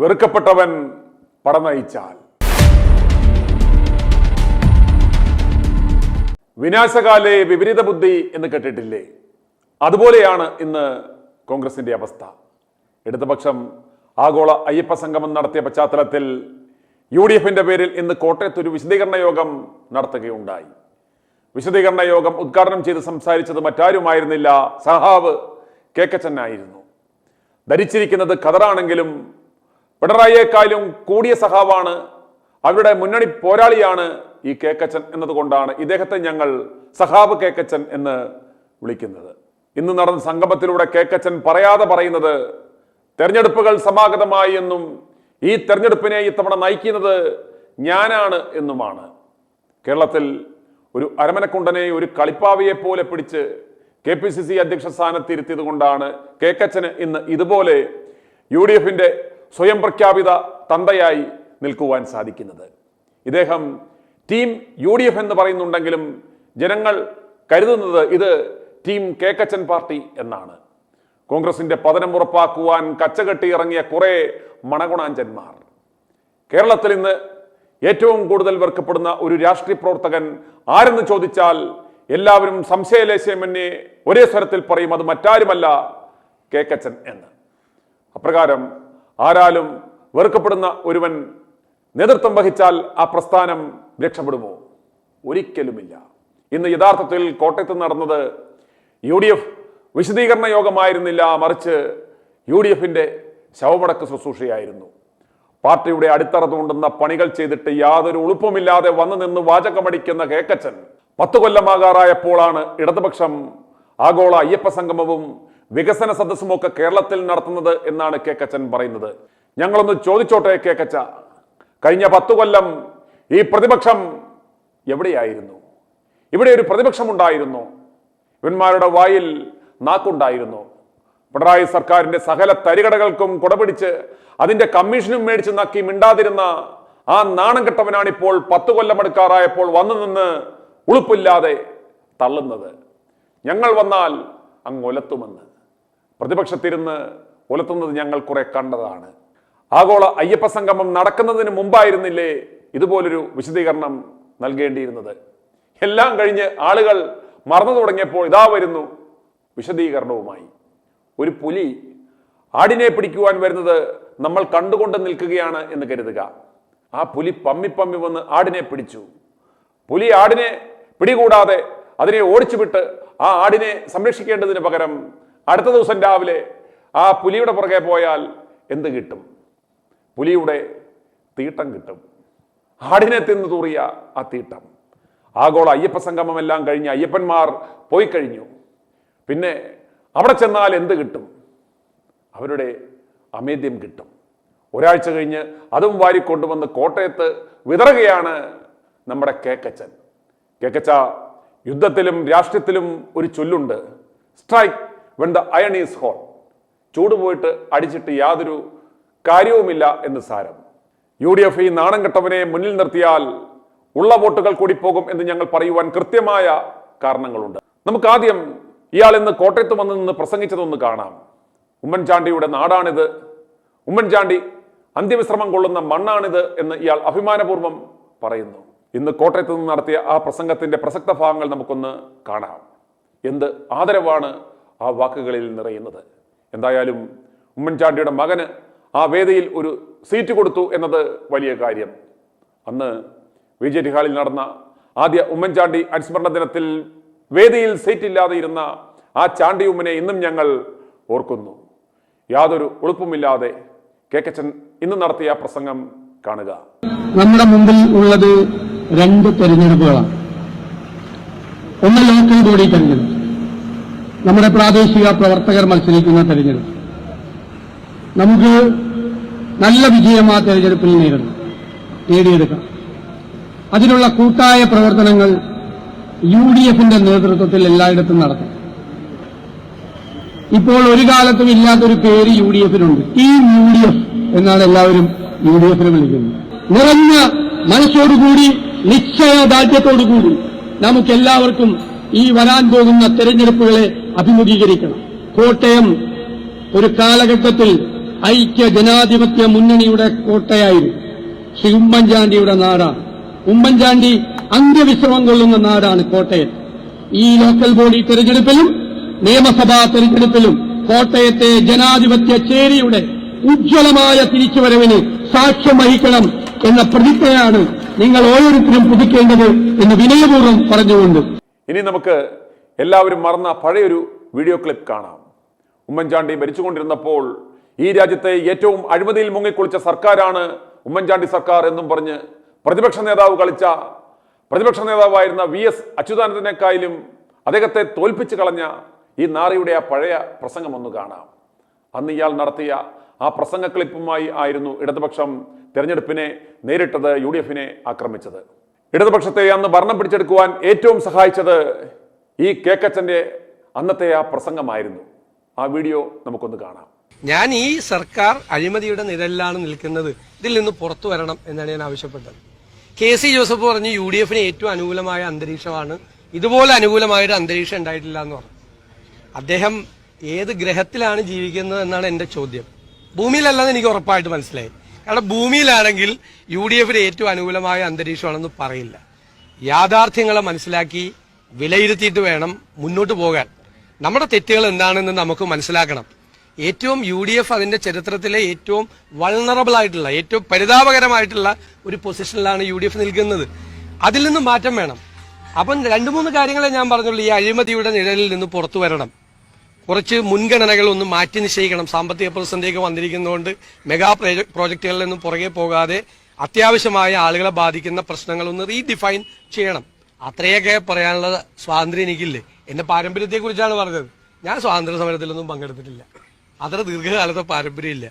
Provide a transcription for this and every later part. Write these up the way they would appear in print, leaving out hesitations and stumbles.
വെറുക്കപ്പെട്ടവൻ പടനയിച്ചാൽ. വിനാശകാലേ വിപരീത ബുദ്ധി എന്ന് കേട്ടിട്ടില്ലേ? അതുപോലെയാണ് ഇന്ന് കോൺഗ്രസിന്റെ അവസ്ഥ. ഇടതുപക്ഷം ആഗോള അയ്യപ്പ സംഗമം നടത്തിയ പശ്ചാത്തലത്തിൽ UDFന്റെ പേരിൽ ഇന്ന് കോട്ടയത്ത് ഒരു വിശദീകരണ യോഗം നടത്തുകയുണ്ടായി. വിശദീകരണ യോഗം ഉദ്ഘാടനം ചെയ്ത് സംസാരിച്ചത് മറ്റാരുമായിരുന്നില്ല, സഹാവ് കേക്കച്ചനായിരുന്നു. ധരിച്ചിരിക്കുന്നത് ഖദറാണെങ്കിലും പിണറായിയേക്കാളും കൂടിയ സഹാവാണ്, അവരുടെ മുന്നണി പോരാളിയാണ് ഈ കേക്കച്ചൻ എന്നതുകൊണ്ടാണ് ഇദ്ദേഹത്തെ ഞങ്ങൾ സഹാബ് കേക്കച്ചൻ എന്ന് വിളിക്കുന്നത്. ഇന്ന് നടന്ന സംഗമത്തിലൂടെ കേക്കച്ചൻ പറയാതെ പറയുന്നത് തെരഞ്ഞെടുപ്പുകൾ സമാഗതമായി എന്നും ഈ തെരഞ്ഞെടുപ്പിനെ ഇത്തവണ നയിക്കുന്നത് ഞാനാണ് എന്നുമാണ്. കേരളത്തിൽ ഒരു അരമനക്കുണ്ടനെ ഒരു കളിപ്പാവിയെ പോലെ പിടിച്ച് KPCC അധ്യക്ഷ സ്ഥാനത്തിരുത്തിയത് കൊണ്ടാണ് കേക്കച്ചന് ഇന്ന് ഇതുപോലെ UDFന്റെ സ്വയം പ്രഖ്യാപിത തന്തയായി നിൽക്കുവാൻ സാധിക്കുന്നത്. ഇദ്ദേഹം ടീം UDF എന്ന് പറയുന്നുണ്ടെങ്കിലും ജനങ്ങൾ കരുതുന്നത് ഇത് ടീം കേക്കച്ചൻ പാർട്ടി എന്നാണ്. കോൺഗ്രസിന്റെ പതനം ഉറപ്പാക്കുവാൻ കച്ചകെട്ടി ഇറങ്ങിയ കുറെ മണഗുണാഞ്ചന്മാർ. കേരളത്തിൽ ഇന്ന് ഏറ്റവും കൂടുതൽ വെറുക്കപ്പെടുന്ന ഒരു രാഷ്ട്രീയ പ്രവർത്തകൻ ആരെന്ന് ചോദിച്ചാൽ എല്ലാവരും സംശയലേശമന്യേ ഒരേ സ്വരത്തിൽ പറയും അത് മറ്റാരുമല്ല കേക്കച്ചൻ എന്ന്. അപ്രകാരം ആരാലും വെറുക്കപ്പെടുന്ന ഒരുവൻ നേതൃത്വം വഹിച്ചാൽ ആ പ്രസ്ഥാനം രക്ഷപ്പെടുമോ? ഒരിക്കലുമില്ല. ഇന്ന് യഥാർത്ഥത്തിൽ കോട്ടയത്ത് നടന്നത് UDF വിശദീകരണ യോഗമായിരുന്നില്ല, മറിച്ച് UDFന്റെ ശവമടക്ക് ശുശ്രൂഷയായിരുന്നു. പാർട്ടിയുടെ അടിത്തറ തോണ്ടുന്ന പണികൾ ചെയ്തിട്ട് യാതൊരു ഉളുപ്പുമില്ലാതെ വന്നു നിന്ന് വാചകമടിക്കുന്ന കേക്കച്ചൻ 10 കൊല്ലമാകാറായപ്പോഴാണ് ഇടതുപക്ഷം ആഗോള അയ്യപ്പ സംഗമവും വികസന സദസ്സും ഒക്കെ കേരളത്തിൽ നടത്തുന്നത് എന്നാണ് കേക്കച്ചൻ പറയുന്നത്. ഞങ്ങളൊന്ന് ചോദിച്ചോട്ടെ കേക്കച്ച, കഴിഞ്ഞ 10 കൊല്ലം ഈ പ്രതിപക്ഷം എവിടെയായിരുന്നു? ഇവിടെ ഒരു പ്രതിപക്ഷം ഉണ്ടായിരുന്നു? ഇവന്മാരുടെ വായിൽ നാക്കുണ്ടായിരുന്നു? പിണറായി സർക്കാരിന്റെ സകല തരികടകൾക്കും കുടപിടിച്ച് അതിന്റെ കമ്മീഷനും മേടിച്ച് നക്കി മിണ്ടാതിരുന്ന ആ നാണം കെട്ടവനാണിപ്പോൾ 10 കൊല്ലമെടുക്കാറായപ്പോൾ വന്നു നിന്ന് ഉളുപ്പില്ലാതെ തള്ളുന്നത്. ഞങ്ങൾ വന്നാൽ അങ്ങ് ഒലത്തുമെന്ന്. പ്രതിപക്ഷത്തിരുന്ന് ഒലത്തുന്നത് ഞങ്ങൾ കുറെ കണ്ടതാണ്. ആഗോള അയ്യപ്പ സംഗമം നടക്കുന്നതിന് മുമ്പായിരുന്നില്ലേ ഇതുപോലൊരു വിശദീകരണം നൽകേണ്ടിയിരുന്നത്? എല്ലാം കഴിഞ്ഞ് ആളുകൾ മറന്നു തുടങ്ങിയപ്പോൾ ഇതാ വരുന്നു വിശദീകരണവുമായി. ഒരു പുലി ആടിനെ പിടിക്കുവാൻ വരുന്നത് നമ്മൾ കണ്ടുകൊണ്ട് നിൽക്കുകയാണ് എന്ന് കരുതുക. ആ പുലി പമ്മി പമ്മി വന്ന് ആടിനെ പിടിച്ചു. പുലി ആടിനെ പിടികൂടാതെ അതിനെ ഓടിച്ചുവിട്ട് ആ ആടിനെ സംരക്ഷിക്കേണ്ടതിന് പകരം അടുത്ത ദിവസം രാവിലെ ആ പുലിയുടെ പുറകെ പോയാൽ എന്ത് കിട്ടും? പുലിയുടെ തീട്ടം കിട്ടും. ആടിനെ തിന്നു തൂറിയ ആ തീട്ടം. ആഗോള അയ്യപ്പ സംഗമം എല്ലാം കഴിഞ്ഞ് അയ്യപ്പന്മാർ പോയി കഴിഞ്ഞു. പിന്നെ അവിടെ ചെന്നാൽ എന്ത് കിട്ടും? അവരുടെ അമേദ്യം കിട്ടും. ഒരാഴ്ച കഴിഞ്ഞ് അതും വാരിക്കൊണ്ടുവന്ന് കോട്ടയത്ത് വിതറുകയാണ് നമ്മുടെ കേക്കച്ചൻ. കേക്കച്ച, യുദ്ധത്തിലും രാഷ്ട്രീയത്തിലും ഒരു ചൊല്ലുണ്ട്, strike when the iron is hot. ചൂട് പോയിട്ട് അടിച്ചിട്ട് യാതൊരു കാര്യവുമില്ല എന്ന് സാരം. UDF ഈ നാണം കെട്ടവനെ മുന്നിൽ നിർത്തിയാൽ ഉള്ള വോട്ടുകൾ കൂടി പോകും എന്ന് ഞങ്ങൾ പറയുവാൻ കൃത്യമായ കാരണങ്ങളുണ്ട്. നമുക്ക് ആദ്യം ഇയാൾ ഇന്ന് കോട്ടയത്ത് വന്ന് നിന്ന് പ്രസംഗിച്ചതൊന്ന് കാണാം. ഉമ്മൻചാണ്ടിയുടെ നാടാണിത്, ഉമ്മൻചാണ്ടി അന്ത്യവിശ്രമം കൊള്ളുന്ന മണ്ണാണിത് എന്ന് ഇയാൾ അഭിമാനപൂർവ്വം പറയുന്നു. ഇന്ന് കോട്ടയത്ത് നിന്ന് നടത്തിയ ആ പ്രസംഗത്തിന്റെ പ്രസക്ത ഭാഗങ്ങൾ നമുക്കൊന്ന് കാണാം. എന്ത് ആദരവാണ് ആ വാക്കുകളിൽ നിറയുന്നത്. എന്തായാലും ഉമ്മൻചാണ്ടിയുടെ മകന് ആ വേദിയിൽ ഒരു സീറ്റ് കൊടുത്തു എന്നത് വലിയ കാര്യം. അന്ന് VJT ഹാളിൽ നടന്ന ആദ്യ ഉമ്മൻചാണ്ടി അനുസ്മരണ ദിനത്തിൽ വേദിയിൽ സീറ്റില്ലാതെ ഇരുന്ന ആ ചാണ്ടി ഉമ്മനെ ഇന്നും ഞങ്ങൾ ഓർക്കുന്നു. യാതൊരു ഉളുപ്പുമില്ലാതെ കേക്കച്ചൻ ഇന്ന് നടത്തിയ പ്രസംഗം കാണുക. നമ്മുടെ മുമ്പിൽ ഉള്ളത് 2 തെരഞ്ഞെടുപ്പുകളാണ്. ഒന്ന് ലോക്കൽ ബോഡി തെരഞ്ഞെടുപ്പ്, നമ്മുടെ പ്രാദേശിക പ്രവർത്തകർ മത്സരിക്കുന്ന തെരഞ്ഞെടുപ്പ്. നമുക്ക് നല്ല വിജയം ആ തെരഞ്ഞെടുപ്പിൽ നേടിയെടുക്കാം. അതിനുള്ള കൂട്ടായ പ്രവർത്തനങ്ങൾ UDFന്റെ നേതൃത്വത്തിൽ എല്ലായിടത്തും നടത്തും. ഇപ്പോൾ ഒരു കാലത്തും ഇല്ലാത്തൊരു പേര് UDFനുണ്ട്, ടീം UDF എന്നാണ് എല്ലാവരും UDFനെ വിളിക്കുന്നത്. നിറഞ്ഞ മനസ്സോടുകൂടി നിശ്ചയദാർഢ്യത്തോടുകൂടി നമുക്കെല്ലാവർക്കും ഈ വരാൻ പോകുന്ന തെരഞ്ഞെടുപ്പുകളെ അഭിമുഖീകരിക്കണം. കോട്ടയം ഒരു കാലഘട്ടത്തിൽ ഐക്യ ജനാധിപത്യ മുന്നണിയുടെ കോട്ടയായിരുന്നു. ശ്രീ ഉമ്മൻചാണ്ടിയുടെ നാടാണ്. ഉമ്മൻചാണ്ടി അന്ത്യവിശ്രമം കൊള്ളുന്ന നാടാണ് കോട്ടയം. ഈ ലോക്കൽ ബോഡി തെരഞ്ഞെടുപ്പിലും നിയമസഭാ തെരഞ്ഞെടുപ്പിലും കോട്ടയത്തെ ജനാധിപത്യ ചേരിയുടെ ഉജ്ജ്വലമായ തിരിച്ചുവരവിന് സാക്ഷ്യം വഹിക്കണം എന്ന പ്രതിജ്ഞയാണ് നിങ്ങൾ ഓരോരുത്തരും പുതുക്കേണ്ടത് എന്ന് വിനയപൂർവ്വം പറഞ്ഞുകൊണ്ട് ഇനി നമുക്ക് എല്ലാവരും മറന്ന പഴയൊരു വീഡിയോ ക്ലിപ്പ് കാണാം. ഉമ്മൻചാണ്ടി ഭരിച്ചുകൊണ്ടിരുന്നപ്പോൾ ഈ രാജ്യത്തെ ഏറ്റവും അഴിമതിയിൽ മുങ്ങിക്കുളിച്ച സർക്കാരാണ് ഉമ്മൻചാണ്ടി സർക്കാർ എന്നും പറഞ്ഞ് പ്രതിപക്ഷ നേതാവായിരുന്ന VS അച്യുതാനന്ദനേക്കാളും അദ്ദേഹത്തെ തോൽപ്പിച്ചു കളഞ്ഞ ഈ നാറിയുടെ ആ പഴയ പ്രസംഗം ഒന്ന് കാണാം. അന്ന് ഇയാൾ നടത്തിയ ആ പ്രസംഗ ക്ലിപ്പുമായി ആയിരുന്നു ഇടതുപക്ഷം തെരഞ്ഞെടുപ്പിനെ നേരിട്ടത്, UDF-നെ ആക്രമിച്ചത്. ഇടതുപക്ഷത്തെ അന്ന് ഭരണം പിടിച്ചെടുക്കുവാൻ ഏറ്റവും സഹായിച്ചത് ഈ കേക്കച്ചന്റെ അന്നത്തെ ആ പ്രസംഗമായിരുന്നു. ആ വീഡിയോ നമുക്കൊന്ന് കാണാം. ഞാൻ ഈ സർക്കാർ അഴിമതിയുടെ നിഴലിലാണ് നിൽക്കുന്നത്, ഇതിൽ നിന്ന് പുറത്തു വരണം എന്നാണ് ഞാൻ ആവശ്യപ്പെട്ടത്. KC ജോസഫ് പറഞ്ഞു UDF-ന് ഏറ്റവും അനുകൂലമായ അന്തരീക്ഷമാണ്, ഇതുപോലെ അനുകൂലമായൊരു അന്തരീക്ഷം ഉണ്ടായിട്ടില്ല എന്ന് പറഞ്ഞു. അദ്ദേഹം ഏത് ഗ്രഹത്തിലാണ് ജീവിക്കുന്നത് എന്നാണ് എന്റെ ചോദ്യം. ഭൂമിയിലല്ലെന്ന് എനിക്ക് ഉറപ്പായിട്ട് മനസ്സിലായി. കാരണം ഭൂമിയിലാണെങ്കിൽ UDF-ന് ഏറ്റവും അനുകൂലമായ അന്തരീക്ഷമാണെന്ന് പറയില്ല. യാഥാർത്ഥ്യങ്ങളെ മനസ്സിലാക്കി വിലയിരുത്തിയിട്ട് വേണം മുന്നോട്ട് പോകാൻ. നമ്മുടെ തെറ്റുകൾ എന്താണെന്ന് നമുക്ക് മനസ്സിലാക്കണം. ഏറ്റവും UDF അതിന്റെ ചരിത്രത്തിലെ ഏറ്റവും വൾണറബിൾ ആയിട്ടുള്ള, ഏറ്റവും പരിതാപകരമായിട്ടുള്ള ഒരു പൊസിഷനിലാണ് UDF നിൽക്കുന്നത്. അതിൽ നിന്ന് മാറ്റം വേണം. അപ്പം 2-3 കാര്യങ്ങളെ ഞാൻ പറഞ്ഞുള്ളൂ. ഈ അഴിമതിയുടെ നിഴലിൽ നിന്ന് പുറത്തു വരണം. കുറച്ച് മുൻഗണനകൾ ഒന്ന് മാറ്റി നിശ്ചയിക്കണം. സാമ്പത്തിക പ്രതിസന്ധിയൊക്കെ വന്നിരിക്കുന്നതുകൊണ്ട് മെഗാ പ്രോജക്റ്റുകളിൽ നിന്നും പുറകെ പോകാതെ അത്യാവശ്യമായ ആളുകളെ ബാധിക്കുന്ന പ്രശ്നങ്ങളൊന്ന് റീഡിഫൈൻ ചെയ്യണം. അത്രയൊക്കെ പറയാനുള്ള സ്വാതന്ത്ര്യം എനിക്കില്ലേ. എന്റെ പാരമ്പര്യത്തെക്കുറിച്ചാണ് പറഞ്ഞത്. ഞാൻ സ്വാതന്ത്ര്യ സമരത്തിലൊന്നും പങ്കെടുത്തിട്ടില്ല, അത്ര ദീർഘകാലത്തെ പാരമ്പര്യമില്ല.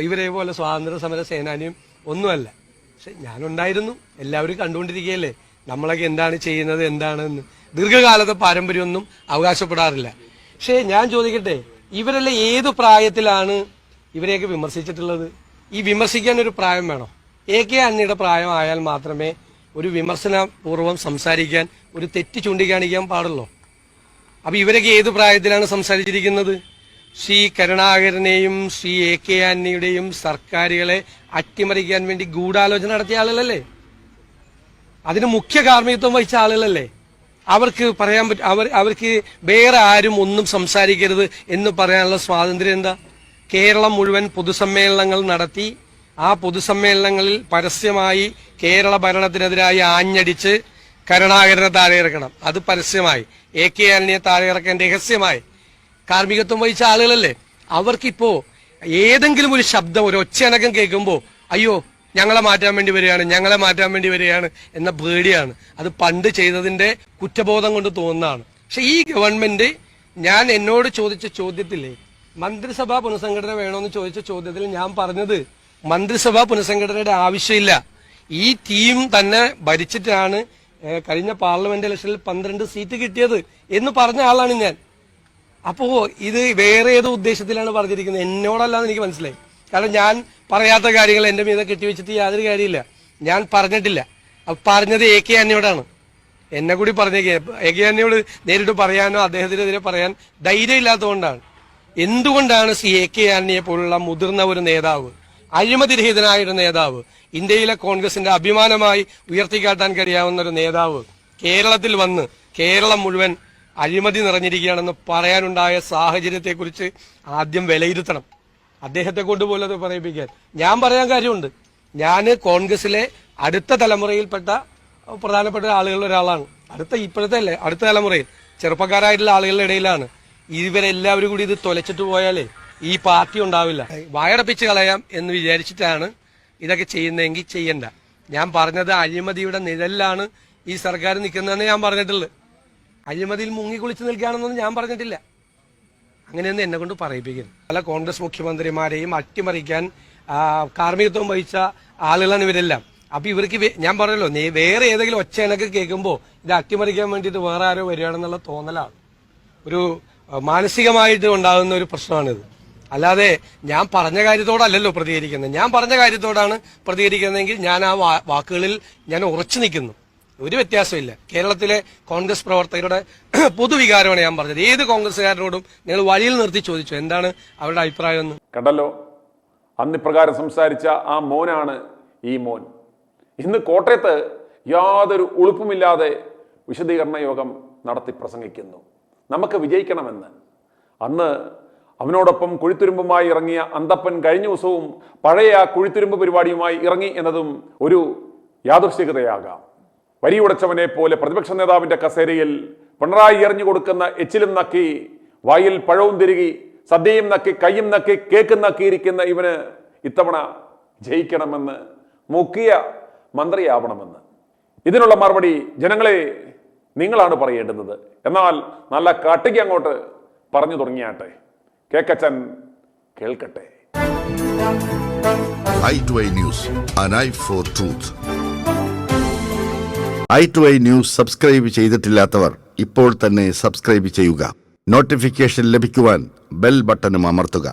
ഇവരെ പോലെ സ്വാതന്ത്ര്യ സമര സേനാനിയും ഒന്നുമല്ല. പക്ഷെ ഞാനുണ്ടായിരുന്നു. എല്ലാവരും കണ്ടുകൊണ്ടിരിക്കുകയല്ലേ നമ്മളൊക്കെ എന്താണ് ചെയ്യുന്നത് എന്താണെന്ന്. ദീർഘകാലത്തെ പാരമ്പര്യമൊന്നും അവകാശപ്പെടാറില്ല. പക്ഷേ ഞാൻ ചോദിക്കട്ടെ, ഇവരെല്ലാം ഏതു പ്രായത്തിലാണ് ഇവരെയൊക്കെ വിമർശിച്ചിട്ടുള്ളത്? ഈ വിമർശിക്കാൻ ഒരു പ്രായം വേണം. AK ആന്റണിയുടെ പ്രായമായാൽ മാത്രമേ ഒരു വിമർശനപൂർവ്വം സംസാരിക്കാൻ, ഒരു തെറ്റ് ചൂണ്ടിക്കാണിക്കാൻ പാടുള്ളൂ. അപ്പൊ ഇവരൊക്കെ ഏതു പ്രായത്തിലാണ് സംസാരിച്ചിരിക്കുന്നത്? ശ്രീ കരുണാകരനെയും ശ്രീ AK ആന്റണിയുടെയും സർക്കാരുകളെ അട്ടിമറിക്കാൻ വേണ്ടി ഗൂഢാലോചന നടത്തിയ ആളുകളല്ലേ? അതിന് മുഖ്യ കാർമ്മികത്വം വഹിച്ച ആളുകളല്ലേ? അവർക്ക് പറയാൻ അവർക്ക് വേറെ ആരും ഒന്നും സംസാരിക്കരുത് എന്ന് പറയാനുള്ള സ്വാതന്ത്ര്യം എന്താ? കേരളം മുഴുവൻ പൊതുസമ്മേളനങ്ങൾ നടത്തി ആ പൊതുസമ്മേളനങ്ങളിൽ പരസ്യമായി കേരള ഭരണത്തിനെതിരായി ആഞ്ഞടിച്ച് കരുണാകരനെ താഴെയിറക്കണം. അത് പരസ്യമായി. AK ആന്റണിയെ താഴെയിറക്കാൻ രഹസ്യമായി കാർമ്മികത്വം വഹിച്ച ആളുകളല്ലേ? അവർക്കിപ്പോ ഏതെങ്കിലും ഒരു ശബ്ദം, ഒരു ഒച്ചയനക്കം കേൾക്കുമ്പോൾ അയ്യോ ഞങ്ങളെ മാറ്റാൻ വേണ്ടി വരികയാണ് എന്ന പേടിയാണ്. അത് പണ്ട് ചെയ്തതിന്റെ കുറ്റബോധം കൊണ്ട് തോന്നുന്നതാണ്. പക്ഷെ ഈ ഗവൺമെന്റ്, ഞാൻ എന്നോട് ചോദിച്ച ചോദ്യത്തില്ലേ മന്ത്രിസഭാ പുനഃസംഘടന വേണമെന്ന് ചോദിച്ച ചോദ്യത്തിൽ ഞാൻ പറഞ്ഞത് മന്ത്രിസഭാ പുനഃസംഘടനയുടെ ആവശ്യമില്ല. ഈ ടീം തന്നെ ഭരിച്ചിട്ടാണ് കഴിഞ്ഞ പാർലമെന്റ് ഇലക്ഷനിൽ 12 സീറ്റ് കിട്ടിയത് എന്ന് പറഞ്ഞ ആളാണ് ഞാൻ. അപ്പോ ഇത് വേറെ ഏതോ ഉദ്ദേശത്തിലാണ് പറഞ്ഞിരിക്കുന്നത്, എന്നോടല്ലാന്ന് എനിക്ക് മനസ്സിലായി. കാരണം ഞാൻ പറയാത്ത കാര്യങ്ങൾ എന്റെ മീതെ കെട്ടിവെച്ചിട്ട് യാതൊരു കാര്യമില്ല. ഞാൻ പറഞ്ഞിട്ടില്ല. അപ്പൊ പറഞ്ഞത് AK ആന്റണിയോടാണ്. എന്നെ കൂടി പറഞ്ഞേക്ക്. AK ആന്റണിയോട് നേരിട്ട് പറയാനോ അദ്ദേഹത്തിനെതിരെ പറയാൻ ധൈര്യമില്ലാത്തതുകൊണ്ടാണ്. എന്തുകൊണ്ടാണ് AK ആന്റണിയെ പോലുള്ള മുതിർന്ന ഒരു നേതാവ്, അഴിമതിരഹിതനായ ഒരു നേതാവ്, ഇന്ത്യയിലെ കോൺഗ്രസിന്റെ അഭിമാനമായി ഉയർത്തിക്കാട്ടാൻ കഴിയാവുന്ന ഒരു നേതാവ് കേരളത്തിൽ വന്ന് കേരളം മുഴുവൻ അഴിമതി നിറഞ്ഞിരിക്കുകയാണെന്ന് പറയാനുണ്ടായ സാഹചര്യത്തെക്കുറിച്ച് ആദ്യം വിലയിരുത്തണം. അദ്ദേഹത്തെ കൊണ്ടുപോലെ അത് പറയിപ്പിക്കാൻ ഞാൻ പറയാൻ കാര്യമുണ്ട്. ഞാൻ കോൺഗ്രസിലെ അടുത്ത തലമുറയിൽപ്പെട്ട പ്രധാനപ്പെട്ട ആളുകളിൽ ഒരാളാണ്. അടുത്ത തലമുറയിൽ ചെറുപ്പക്കാരായിട്ടുള്ള ആളുകളുടെ ഇടയിലാണ്. ഇവരെല്ലാവരും കൂടി ഇത് തൊലച്ചിട്ട് പോയാലേ ഈ പാർട്ടി ഉണ്ടാവില്ല. വായടപ്പിച്ച് കളയാം എന്ന് വിചാരിച്ചിട്ടാണ് ഇതൊക്കെ ചെയ്യുന്നതെങ്കിൽ ചെയ്യണ്ട. ഞാൻ പറഞ്ഞത് അഴിമതിയുടെ നിഴലിലാണ് ഈ സർക്കാർ നിൽക്കുന്നതെന്ന് ഞാൻ പറഞ്ഞിട്ടുള്ളത്. അഴിമതിയിൽ മുങ്ങിക്കുളിച്ച് നിൽക്കുകയാണെന്നൊന്നും ഞാൻ പറഞ്ഞിട്ടില്ല. അങ്ങനെയൊന്നും എന്നെ കൊണ്ട് പറയിപ്പിക്കരുത്. പല കോൺഗ്രസ് മുഖ്യമന്ത്രിമാരെയും അട്ടിമറിക്കാൻ കാർമ്മികത്വം വഹിച്ച ആളുകളാണ് ഇവരെല്ലാം. അപ്പൊ ഇവർക്ക് ഞാൻ പറഞ്ഞല്ലോ, വേറെ ഏതെങ്കിലും ഒച്ചയനൊക്കെ കേൾക്കുമ്പോൾ ഇത് അട്ടിമറിക്കാൻ വേണ്ടിയിട്ട് വേറെ ആരോ വരികയാണെന്നുള്ള തോന്നലാണ്. ഒരു മാനസികമായിട്ട് ഉണ്ടാകുന്ന ഒരു പ്രശ്നമാണിത്. അല്ലാതെ ഞാൻ പറഞ്ഞ കാര്യത്തോടല്ലല്ലോ പ്രതികരിക്കുന്നത്. ഞാൻ പറഞ്ഞ കാര്യത്തോടാണ് പ്രതികരിക്കുന്നതെങ്കിൽ ഞാൻ ആ വാക്കുകളിൽ ഞാൻ ഉറച്ചു നിൽക്കുന്നു. ഒരു വ്യത്യാസമില്ല. കേരളത്തിലെ കോൺഗ്രസ് പ്രവർത്തകരുടെ പൊതുവികാരമാണ് ഞാൻ പറഞ്ഞത്. ഏത് കോൺഗ്രസ്സുകാരനോടും നിങ്ങൾ വഴിയിൽ നിർത്തി ചോദിച്ചു എന്താണ് അവരുടെ അഭിപ്രായം എന്ന്. കണ്ടല്ലോ, അന്ന് ഇപ്രകാരം സംസാരിച്ച ആ മോനാണ് ഈ മോൻ. ഇന്ന് കോട്ടയത്ത് യാതൊരു ഉളുപ്പുമില്ലാതെ വിശദീകരണ യോഗം നടത്തി പ്രസംഗിക്കുന്നു, നമുക്ക് വിജയിക്കണമെന്ന്. അന്ന് അവനോടൊപ്പം കുഴിത്തുരുമ്പുമായി ഇറങ്ങിയ അന്തപ്പൻ കഴിഞ്ഞ ദിവസവും പഴയ ആ കുഴിത്തുരുമ്പ് പരിപാടിയുമായി ഇറങ്ങി എന്നതും ഒരു യാദൃശ്ചികതയാകാം. വരിയുടച്ചവനെ പോലെ പ്രതിപക്ഷ നേതാവിന്റെ കസേരയിൽ പിണറായി എറിഞ്ഞു കൊടുക്കുന്ന എച്ചിലും നക്കി, വായിൽ പഴവും തിരുകി, സദ്യയും നക്കി, കയ്യും നക്കി, കേക്കും നക്കിയിരിക്കുന്ന ഇവന് ഇത്തവണ ജയിക്കണമെന്ന്, മുക്കിയ മന്ത്രിയാവണമെന്ന്. ഇതിനുള്ള മറുപടി ജനങ്ങളെ നിങ്ങളാണ് പറയേണ്ടുന്നത്. എന്നാൽ നല്ല കട്ടിക്ക് അങ്ങോട്ട് പറഞ്ഞു തുടങ്ങിയാട്ടെ, കേക്കച്ചൻ കേൾക്കട്ടെ. i2i News, an eye for truth. i2i News subscribe ചെയ്തിട്ടില്ലാത്തവർ ഇപ്പോൾ തന്നെ സബ്സ്ക്രൈബ് ചെയ്യുക. നോട്ടിഫിക്കേഷൻ ലഭിക്കുവാൻ ബെൽ ബട്ടണും അമർത്തുക.